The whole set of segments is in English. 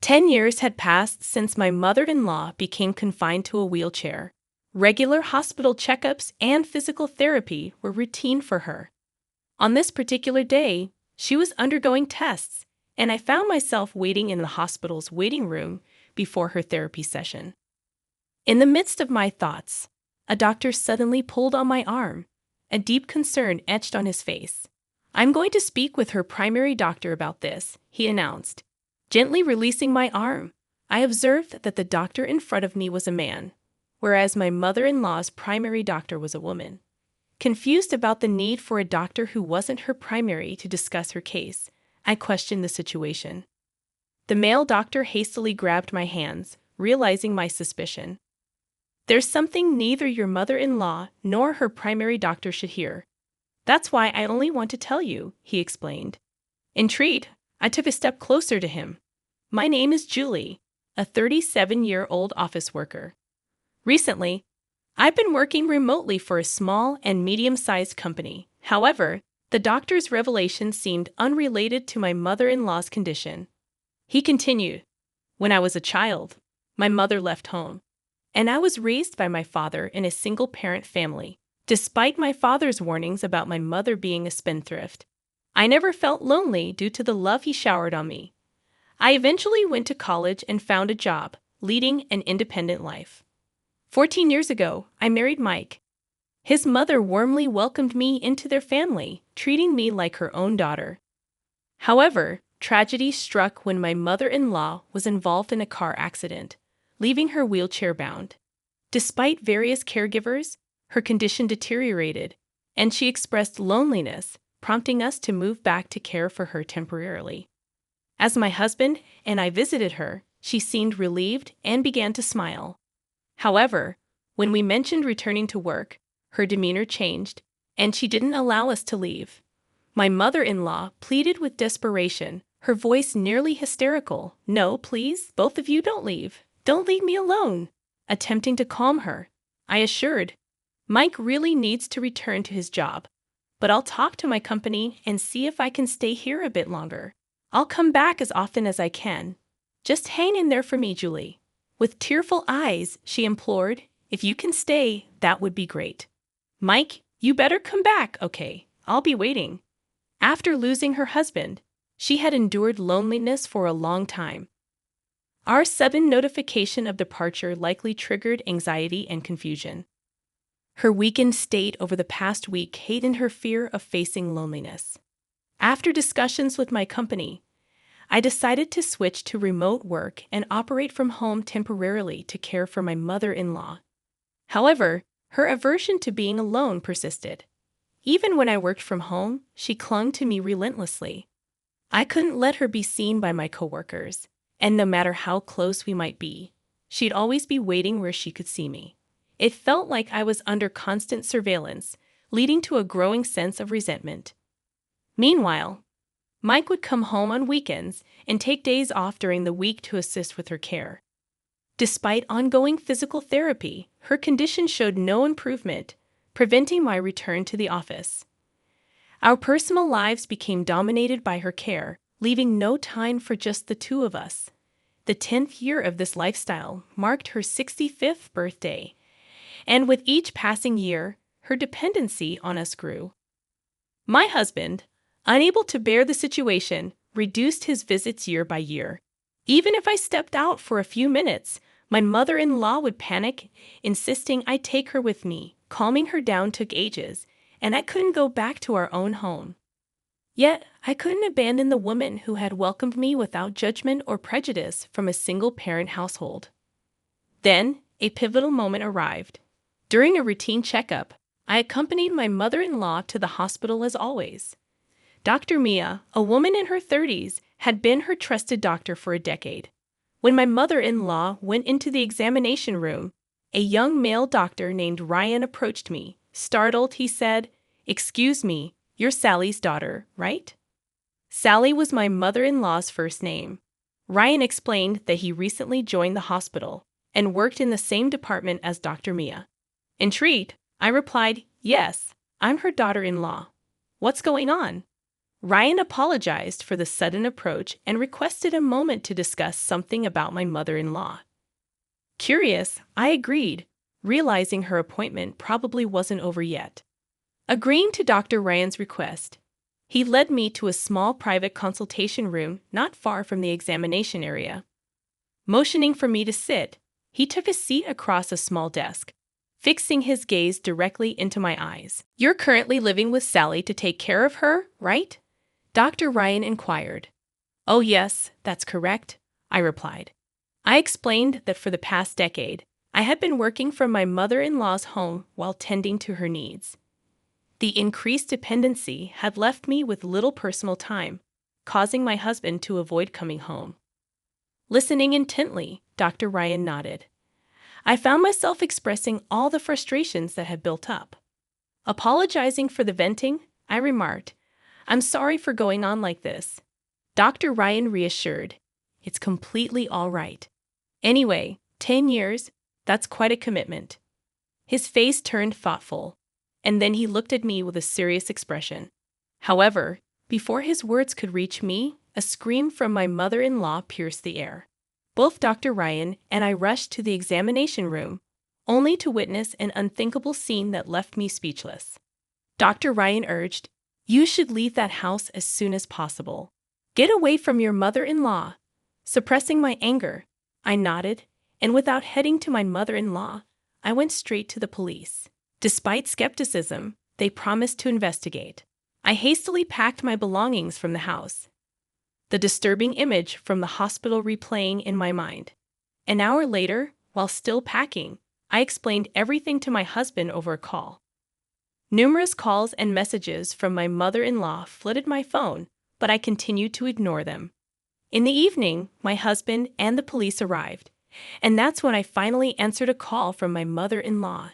10 years had passed since my mother-in-law became confined to a wheelchair. Regular hospital checkups and physical therapy were routine for her. On this particular day, she was undergoing tests, and I found myself waiting in the hospital's waiting room before her therapy session. In the midst of my thoughts, a doctor suddenly pulled on my arm, a deep concern etched on his face. "I'm going to speak with her primary doctor about this," he announced. Gently releasing my arm, I observed that the doctor in front of me was a man, whereas my mother-in-law's primary doctor was a woman. Confused about the need for a doctor who wasn't her primary to discuss her case, I questioned the situation. The male doctor hastily grabbed my hands, realizing my suspicion. "There's something neither your mother-in-law nor her primary doctor should hear. That's why I only want to tell you," he explained. Intrigued, I took a step closer to him. "My name is Julie, a 37-year-old office worker. Recently, I've been working remotely for a small and medium-sized company. However, the doctor's revelation seemed unrelated to my mother-in-law's condition." He continued, "When I was a child, my mother left home, and I was raised by my father in a single-parent family. Despite my father's warnings about my mother being a spendthrift, I never felt lonely due to the love he showered on me. I eventually went to college and found a job, leading an independent life. 14 years ago, I married Mike. His mother warmly welcomed me into their family, treating me like her own daughter. However, tragedy struck when my mother-in-law was involved in a car accident, leaving her wheelchair-bound. Despite various caregivers, her condition deteriorated, and she expressed loneliness, prompting us to move back to care for her temporarily. As my husband and I visited her, she seemed relieved and began to smile. However, when we mentioned returning to work, her demeanor changed, and she didn't allow us to leave. My mother-in-law pleaded with desperation, her voice nearly hysterical. "No, please, both of you don't leave. Don't leave me alone." Attempting to calm her, I assured, "Mike really needs to return to his job, but I'll talk to my company and see if I can stay here a bit longer. I'll come back as often as I can. Just hang in there for me, Julie." With tearful eyes, she implored, "If you can stay, that would be great. Mike, you better come back, okay? I'll be waiting." After losing her husband, she had endured loneliness for a long time. Our sudden notification of departure likely triggered anxiety and confusion. Her weakened state over the past week heightened her fear of facing loneliness. After discussions with my company, I decided to switch to remote work and operate from home temporarily to care for my mother-in-law. However, her aversion to being alone persisted. Even when I worked from home, she clung to me relentlessly. I couldn't let her be seen by my coworkers, and no matter how close we might be, she'd always be waiting where she could see me. It felt like I was under constant surveillance, leading to a growing sense of resentment. Meanwhile, Mike would come home on weekends and take days off during the week to assist with her care. Despite ongoing physical therapy, her condition showed no improvement, preventing my return to the office. Our personal lives became dominated by her care, leaving no time for just the two of us. The 10th year of this lifestyle marked her 65th birthday, and with each passing year, her dependency on us grew. My husband, unable to bear the situation, reduced his visits year by year. Even if I stepped out for a few minutes, my mother-in-law would panic, insisting I take her with me. Calming her down took ages, and I couldn't go back to our own home. Yet, I couldn't abandon the woman who had welcomed me without judgment or prejudice from a single-parent household. Then, a pivotal moment arrived. During a routine checkup, I accompanied my mother-in-law to the hospital as always. Dr. Mia, a woman in her 30s, had been her trusted doctor for a decade. When my mother-in-law went into the examination room, a young male doctor named Ryan approached me. Startled, he said, "Excuse me, you're Sally's daughter, right?" Sally was my mother-in-law's first name. Ryan explained that he recently joined the hospital and worked in the same department as Dr. Mia. Intrigued, I replied, "Yes, I'm her daughter-in-law. What's going on?" Ryan apologized for the sudden approach and requested a moment to discuss something about my mother-in-law. Curious, I agreed, realizing her appointment probably wasn't over yet. Agreeing to Dr. Ryan's request, he led me to a small private consultation room not far from the examination area. Motioning for me to sit, he took a seat across a small desk, fixing his gaze directly into my eyes. "You're currently living with Sally to take care of her, right?" Dr. Ryan inquired. "Oh yes, that's correct," I replied. I explained that for the past decade, I had been working from my mother-in-law's home while tending to her needs. The increased dependency had left me with little personal time, causing my husband to avoid coming home. Listening intently, Dr. Ryan nodded. I found myself expressing all the frustrations that had built up. Apologizing for the venting, I remarked, "I'm sorry for going on like this." Dr. Ryan reassured, "It's completely all right. Anyway, 10 years, that's quite a commitment." His face turned thoughtful, and then he looked at me with a serious expression. However, before his words could reach me, a scream from my mother-in-law pierced the air. Both Dr. Ryan and I rushed to the examination room, only to witness an unthinkable scene that left me speechless. Dr. Ryan urged, "You should leave that house as soon as possible. Get away from your mother-in-law." Suppressing my anger, I nodded, and without heading to my mother-in-law, I went straight to the police. Despite skepticism, they promised to investigate. I hastily packed my belongings from the house, the disturbing image from the hospital replaying in my mind. An hour later, while still packing, I explained everything to my husband over a call. Numerous calls and messages from my mother-in-law flooded my phone, but I continued to ignore them. In the evening, my husband and the police arrived, and that's when I finally answered a call from my mother-in-law.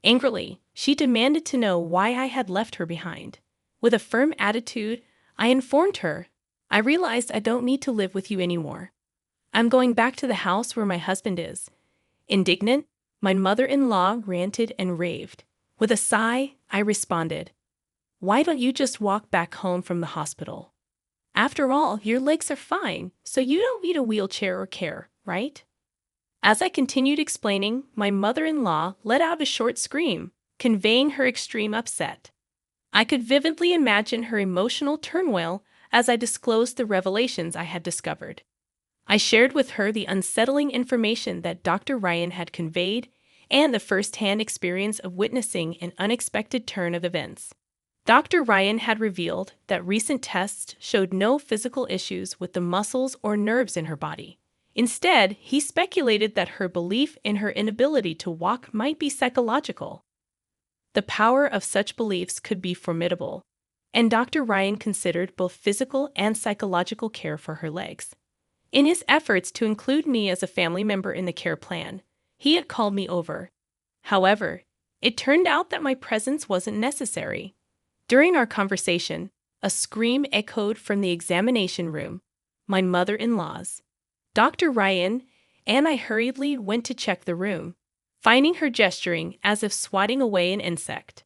Angrily, she demanded to know why I had left her behind. With a firm attitude, I informed her, "I realized I don't need to live with you anymore. I'm going back to the house where my husband is." Indignant, my mother-in-law ranted and raved. With a sigh, I responded, "Why don't you just walk back home from the hospital? After all, your legs are fine, so you don't need a wheelchair or care, right?" As I continued explaining, my mother-in-law let out a short scream, conveying her extreme upset. I could vividly imagine her emotional turmoil as I disclosed the revelations I had discovered. I shared with her the unsettling information that Dr. Ryan had conveyed and the first-hand experience of witnessing an unexpected turn of events. Dr. Ryan had revealed that recent tests showed no physical issues with the muscles or nerves in her body. Instead, he speculated that her belief in her inability to walk might be psychological. The power of such beliefs could be formidable, and Dr. Ryan considered both physical and psychological care for her legs. In his efforts to include me as a family member in the care plan, he had called me over. However, it turned out that my presence wasn't necessary. During our conversation, a scream echoed from the examination room, my mother-in-law's. Dr. Ryan and I hurriedly went to check the room, finding her gesturing as if swatting away an insect.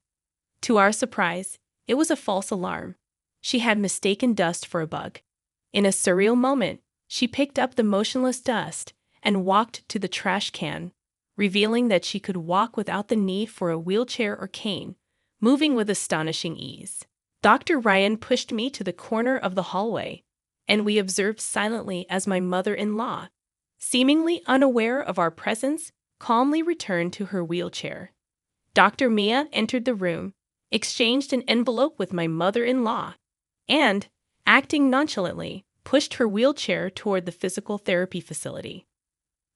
To our surprise, it was a false alarm. She had mistaken dust for a bug. In a surreal moment, she picked up the motionless dust and walked to the trash can, revealing that she could walk without the need for a wheelchair or cane, moving with astonishing ease. Dr. Ryan pushed me to the corner of the hallway, and we observed silently as my mother-in-law, seemingly unaware of our presence, calmly returned to her wheelchair. Dr. Mia entered the room, exchanged an envelope with my mother-in-law, and, acting nonchalantly, pushed her wheelchair toward the physical therapy facility.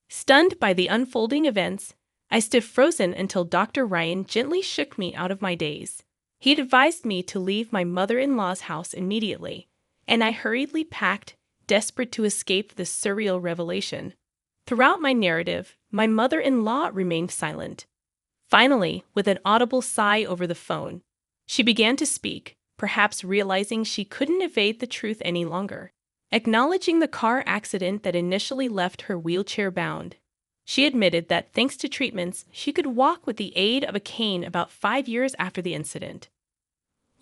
Stunned by the unfolding events, I stood frozen until Dr. Ryan gently shook me out of my daze. He had advised me to leave my mother-in-law's house immediately, and I hurriedly packed, desperate to escape this surreal revelation. Throughout my narrative, my mother-in-law remained silent. Finally, with an audible sigh over the phone, she began to speak, perhaps realizing she couldn't evade the truth any longer. Acknowledging the car accident that initially left her wheelchair-bound, she admitted that thanks to treatments, she could walk with the aid of a cane about 5 years after the incident.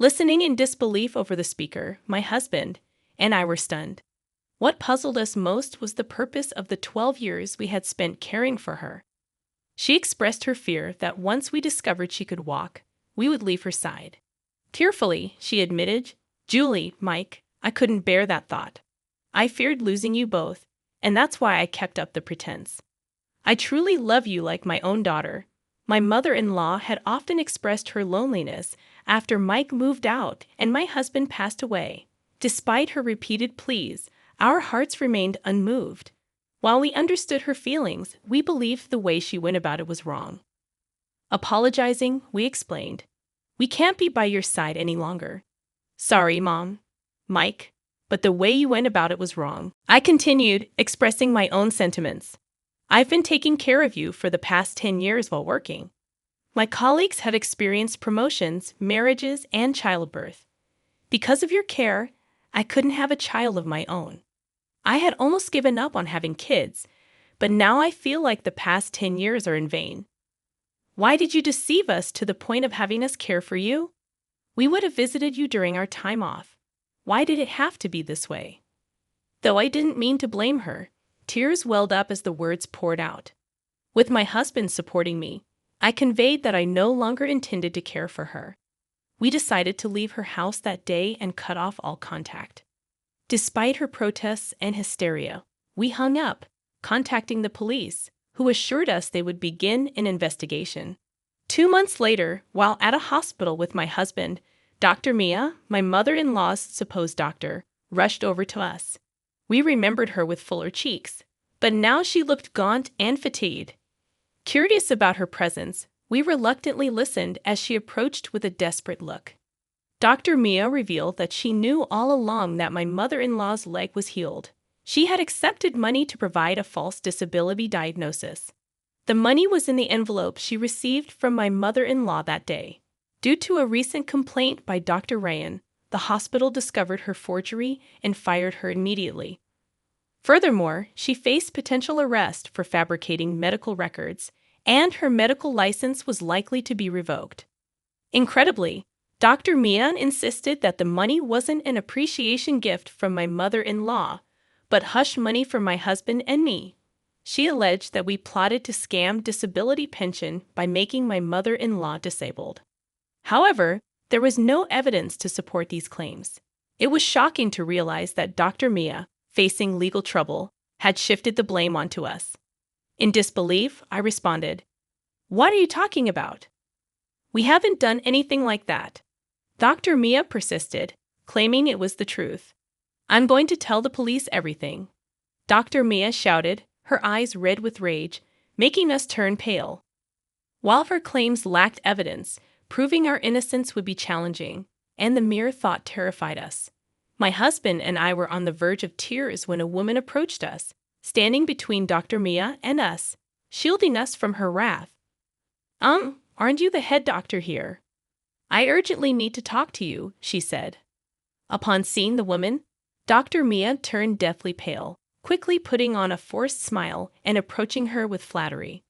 Listening in disbelief over the speaker, my husband and I were stunned. What puzzled us most was the purpose of the 12 years we had spent caring for her. She expressed her fear that once we discovered she could walk, we would leave her side. Tearfully, she admitted, "Julie, Mike, I couldn't bear that thought. I feared losing you both, and that's why I kept up the pretense. I truly love you like my own daughter." My mother-in-law had often expressed her loneliness after Mike moved out and my husband passed away. Despite her repeated pleas, our hearts remained unmoved. While we understood her feelings, we believed the way she went about it was wrong. Apologizing, we explained, "We can't be by your side any longer. Sorry, Mom, Mike, but the way you went about it was wrong." I continued, expressing my own sentiments. "I've been taking care of you for the past 10 years while working. My colleagues have experienced promotions, marriages, and childbirth. Because of your care, I couldn't have a child of my own. I had almost given up on having kids, but now I feel like the past 10 years are in vain. Why did you deceive us to the point of having us care for you? We would have visited you during our time off. Why did it have to be this way?" Though I didn't mean to blame her, tears welled up as the words poured out. With my husband supporting me, I conveyed that I no longer intended to care for her. We decided to leave her house that day and cut off all contact. Despite her protests and hysteria, we hung up, contacting the police, who assured us they would begin an investigation. 2 months later, while at a hospital with my husband, Dr. Mia, my mother-in-law's supposed doctor, rushed over to us. We remembered her with fuller cheeks, but now she looked gaunt and fatigued. Curious about her presence, we reluctantly listened as she approached with a desperate look. Dr. Mia revealed that she knew all along that my mother-in-law's leg was healed. She had accepted money to provide a false disability diagnosis. The money was in the envelope she received from my mother-in-law that day. Due to a recent complaint by Dr. Ryan, the hospital discovered her forgery and fired her immediately. Furthermore, she faced potential arrest for fabricating medical records, and her medical license was likely to be revoked. Incredibly, Dr. Mia insisted that the money wasn't an appreciation gift from my mother-in-law, but hush money from my husband and me. She alleged that we plotted to scam disability pension by making my mother-in-law disabled. However, there was no evidence to support these claims. It was shocking to realize that Dr. Mia, facing legal trouble, had shifted the blame onto us. In disbelief, I responded, "What are you talking about? We haven't done anything like that." Dr. Mia persisted, claiming it was the truth. "I'm going to tell the police everything," Dr. Mia shouted, her eyes red with rage, making us turn pale. While her claims lacked evidence, proving our innocence would be challenging, and the mere thought terrified us. My husband and I were on the verge of tears when a woman approached us, standing between Dr. Mia and us, shielding us from her wrath. Aren't you the head doctor here? I urgently need to talk to you," she said. Upon seeing the woman, Dr. Mia turned deathly pale, quickly putting on a forced smile and approaching her with flattery.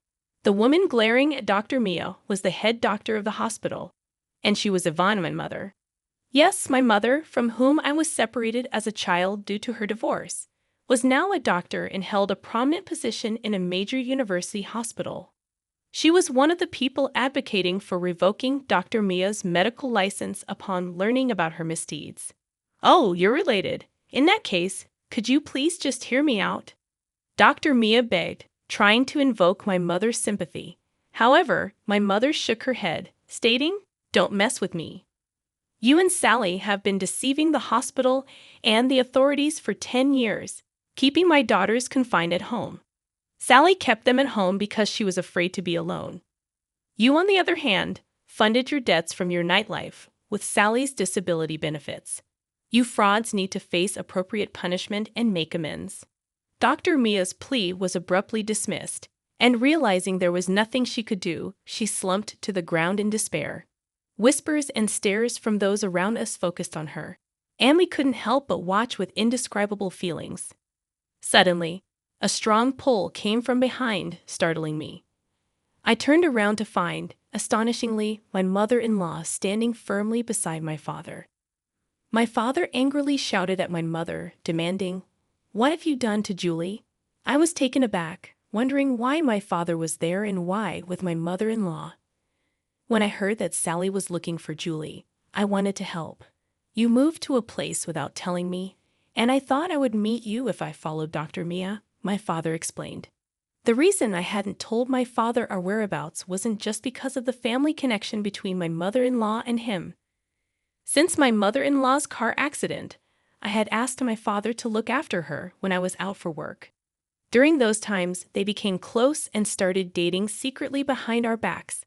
The woman glaring at Dr. Mia was the head doctor of the hospital, and she was Yvonne, my mother. Yes, my mother, from whom I was separated as a child due to her divorce, was now a doctor and held a prominent position in a major university hospital. She was one of the people advocating for revoking Dr. Mia's medical license upon learning about her misdeeds. "Oh, you're related. In that case, could you please just hear me out?" Dr. Mia begged, trying to invoke my mother's sympathy. However, my mother shook her head, stating, "Don't mess with me. You and Sally have been deceiving the hospital and the authorities for 10 years, keeping my daughters confined at home. Sally kept them at home because she was afraid to be alone. You, on the other hand, funded your debts from your nightlife with Sally's disability benefits. You frauds need to face appropriate punishment and make amends." Dr. Mia's plea was abruptly dismissed, and realizing there was nothing she could do, she slumped to the ground in despair. Whispers and stares from those around us focused on her, and we couldn't help but watch with indescribable feelings. Suddenly, a strong pull came from behind, startling me. I turned around to find astonishingly, my mother-in-law standing firmly beside my father. My father angrily shouted at my mother, demanding, "What have you done to Julie?" I was taken aback, wondering why my father was there and why with my mother-in-law. When I heard that Sally was looking for Julie, I wanted to help. "You moved to a place without telling me, and I thought I would meet you if I followed Dr. Mia," my father explained. The reason I hadn't told my father our whereabouts wasn't just because of the family connection between my mother-in-law and him. Since my mother-in-law's car accident, I had asked my father to look after her when I was out for work. During those times, they became close and started dating secretly behind our backs.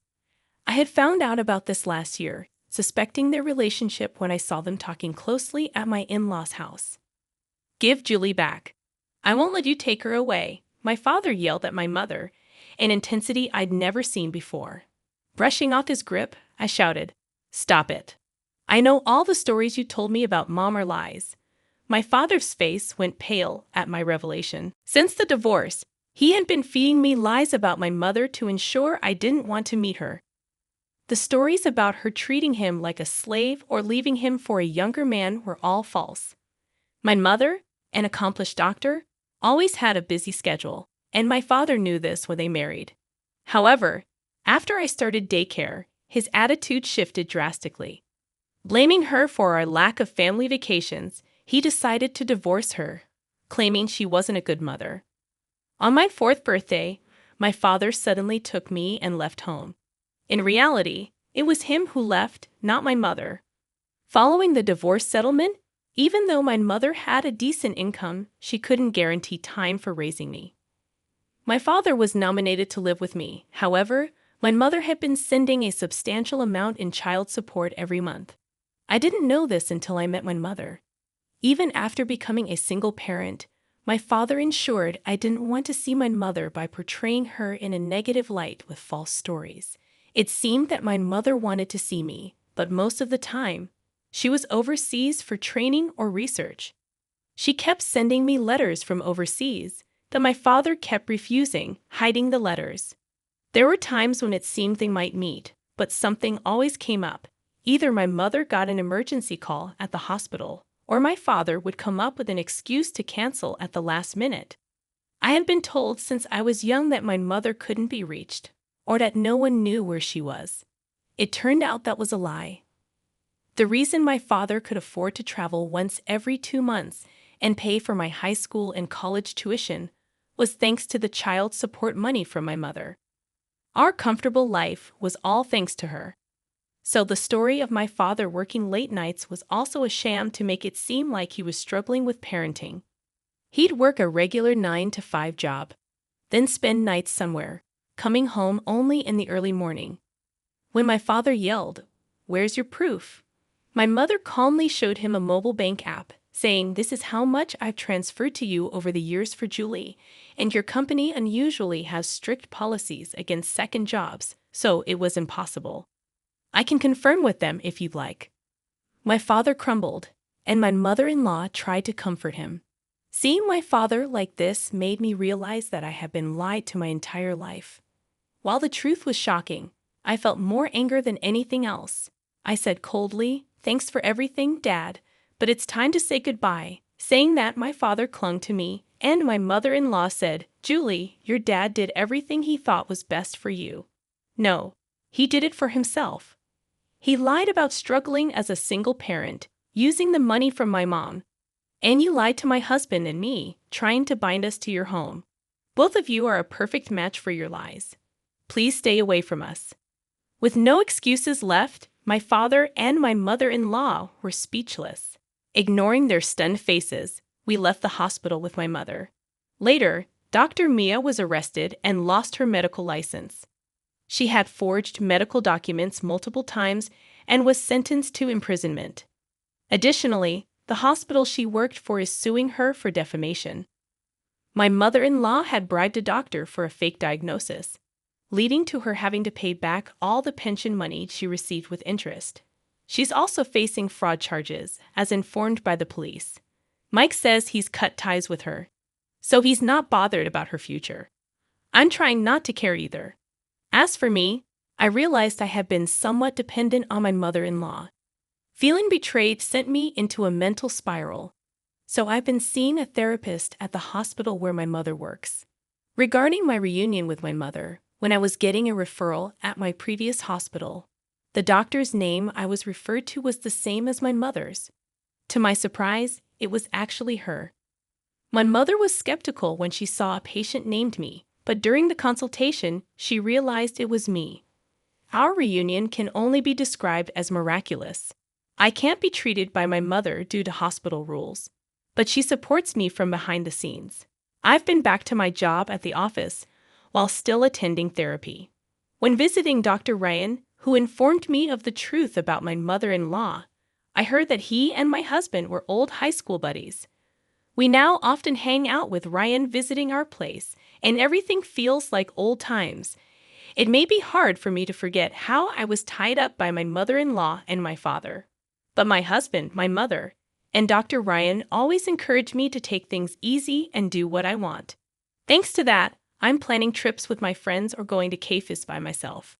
I had found out about this last year, suspecting their relationship when I saw them talking closely at my in-laws' house. "Give Julie back. I won't let you take her away," my father yelled at my mother, an intensity I'd never seen before. Brushing off his grip, I shouted, "Stop it. I know all the stories you told me about Mom are lies." My father's face went pale at my revelation. Since the divorce, he had been feeding me lies about my mother to ensure I didn't want to meet her. The stories about her treating him like a slave or leaving him for a younger man were all false. My mother, an accomplished doctor, always had a busy schedule, and my father knew this when they married. However, after I started daycare, his attitude shifted drastically. Blaming her for our lack of family vacations, he decided to divorce her, claiming she wasn't a good mother. On my 4th birthday, my father suddenly took me and left home. In reality, it was him who left, not my mother. Following the divorce settlement, even though my mother had a decent income, she couldn't guarantee time for raising me. My father was nominated to live with me. However, my mother had been sending a substantial amount in child support every month. I didn't know this until I met my mother. Even after becoming a single parent, my father ensured I didn't want to see my mother by portraying her in a negative light with false stories. It seemed that my mother wanted to see me, but most of the time, she was overseas for training or research. She kept sending me letters from overseas that my father kept refusing, hiding the letters. There were times when it seemed they might meet, but something always came up. Either my mother got an emergency call at the hospital, or my father would come up with an excuse to cancel at the last minute. I had been told since I was young that my mother couldn't be reached, or that no one knew where she was. It turned out that was a lie. The reason my father could afford to travel once every 2 months and pay for my high school and college tuition was thanks to the child support money from my mother. Our comfortable life was all thanks to her. So the story of my father working late nights was also a sham to make it seem like he was struggling with parenting. He'd work a regular 9-to-5 job, then spend nights somewhere, coming home only in the early morning. When my father yelled, "Where's your proof?" my mother calmly showed him a mobile bank app, saying, "This is how much I've transferred to you over the years for Julie, and your company unusually has strict policies against second jobs, so it was impossible. I can confirm with them if you'd like." My father crumbled, and my mother-in-law tried to comfort him. Seeing my father like this made me realize that I had been lied to my entire life. While the truth was shocking, I felt more anger than anything else. I said coldly, "Thanks for everything, Dad, but it's time to say goodbye." Saying that, my father clung to me, and my mother-in-law said, "Julie, your dad did everything he thought was best for you." No, he did it for himself. He lied about struggling as a single parent, using the money from my mom. And you lied to my husband and me, trying to bind us to your home. Both of you are a perfect match for your lies. Please stay away from us. With no excuses left, my father and my mother-in-law were speechless. Ignoring their stunned faces, we left the hospital with my mother. Later, Dr. Mia was arrested and lost her medical license. She had forged medical documents multiple times and was sentenced to imprisonment. Additionally, the hospital she worked for is suing her for defamation. My mother-in-law had bribed a doctor for a fake diagnosis, leading to her having to pay back all the pension money she received with interest. She's also facing fraud charges, as informed by the police. Mike says he's cut ties with her, so he's not bothered about her future. I'm trying not to care either. As for me, I realized I had been somewhat dependent on my mother-in-law. Feeling betrayed sent me into a mental spiral. So I've been seeing a therapist at the hospital where my mother works. Regarding my reunion with my mother, when I was getting a referral at my previous hospital, the doctor's name I was referred to was the same as my mother's. To my surprise, it was actually her. My mother was skeptical when she saw a patient named me, but during the consultation, she realized it was me. Our reunion can only be described as miraculous. I can't be treated by my mother due to hospital rules, but she supports me from behind the scenes. I've been back to my job at the office while still attending therapy. When visiting Dr. Ryan, who informed me of the truth about my mother-in-law, I heard that he and my husband were old high school buddies. We now often hang out with Ryan visiting our place, and everything feels like old times. It may be hard for me to forget how I was tied up by my mother-in-law and my father. But my husband, my mother, and Dr. Ryan always encourage me to take things easy and do what I want. Thanks to that, I'm planning trips with my friends or going to cafes by myself.